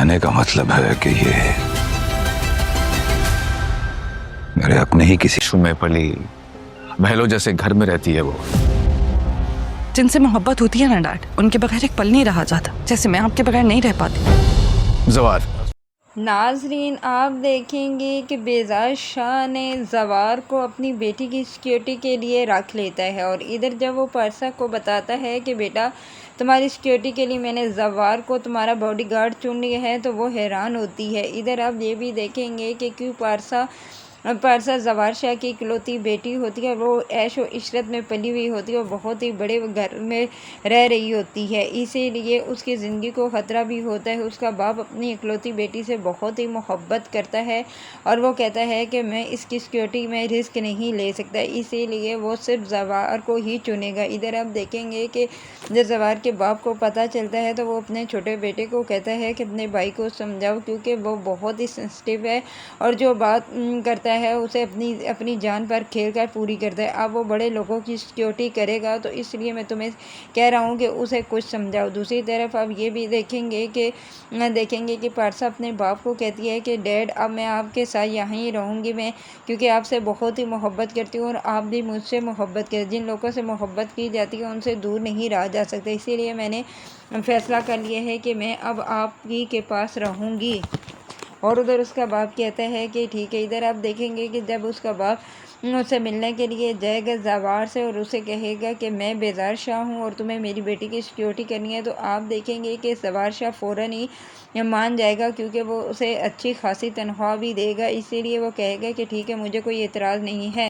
کہنے کا مطلب ہے کہ یہ میرے اپنے ہی کسی میں پلی محلوں جیسے گھر میں رہتی ہے وہ. جن سے محبت ہوتی ہے نا ڈیڈ، ان کے بغیر ایک پل نہیں رہا جاتا، جیسے میں آپ کے بغیر نہیں رہ پاتی. زوار ناظرین، آپ دیکھیں گے کہ بیزار شاہ نے زوار کو اپنی بیٹی کی سیکیورٹی کے لیے رکھ لیتا ہے، اور ادھر جب وہ پارسا کو بتاتا ہے کہ بیٹا تمہاری سیکیورٹی کے لیے میں نے زوار کو تمہارا باڈی گارڈ چن لیا ہے، تو وہ حیران ہوتی ہے. ادھر آپ یہ بھی دیکھیں گے کہ کیوں پارسا زوار شاہ کی اکلوتی بیٹی ہوتی ہے، وہ عیش و عشرت میں پلی ہوئی ہوتی ہے اور بہت ہی بڑے گھر میں رہ رہی ہوتی ہے، اسی لیے اس کی زندگی کو خطرہ بھی ہوتا ہے. اس کا باپ اپنی اکلوتی بیٹی سے بہت ہی محبت کرتا ہے اور وہ کہتا ہے کہ میں اس کی سیکیورٹی میں رسک نہیں لے سکتا، اسی لیے وہ صرف زوار کو ہی چنے گا. ادھر آپ دیکھیں گے کہ جب زوار کے باپ کو پتہ چلتا ہے تو وہ اپنے چھوٹے بیٹے کو کہتا ہے کہ اپنے بھائی کو سمجھاؤ، کیونکہ وہ بہت ہی سینسٹیو ہے اور جو بات کرتا ہے اسے اپنی جان پر کھیل کر پوری کرتا ہے. اب وہ بڑے لوگوں کی سیکیورٹی کرے گا، تو اس لیے میں تمہیں کہہ رہا ہوں کہ اسے کچھ سمجھاؤ. دوسری طرف اب یہ بھی دیکھیں گے کہ پارسا اپنے باپ کو کہتی ہے کہ ڈیڈ اب میں آپ کے ساتھ یہاں ہی رہوں گی، میں کیونکہ آپ سے بہت ہی محبت کرتی ہوں اور آپ بھی مجھ سے محبت کریں. جن لوگوں سے محبت کی جاتی ہے ان سے دور نہیں رہا جا سکتا، اسی لیے میں نے فیصلہ کر لیا ہے کہ میں اب آپ ہی کے پاس رہوں گی. اور ادھر اس کا باپ کہتا ہے کہ ٹھیک ہے. ادھر آپ دیکھیں گے کہ جب اس کا باپ اس سے ملنے کے لیے جائے گا زوار سے اور اسے کہے گا کہ میں بیزار شاہ ہوں اور تمہیں میری بیٹی کی سیکیورٹی کرنی ہے، تو آپ دیکھیں گے کہ زوار شاہ فوراً ہی مان جائے گا، کیونکہ وہ اسے اچھی خاصی تنخواہ بھی دے گا، اسی لیے وہ کہے گا کہ ٹھیک ہے، مجھے کوئی اعتراض نہیں ہے.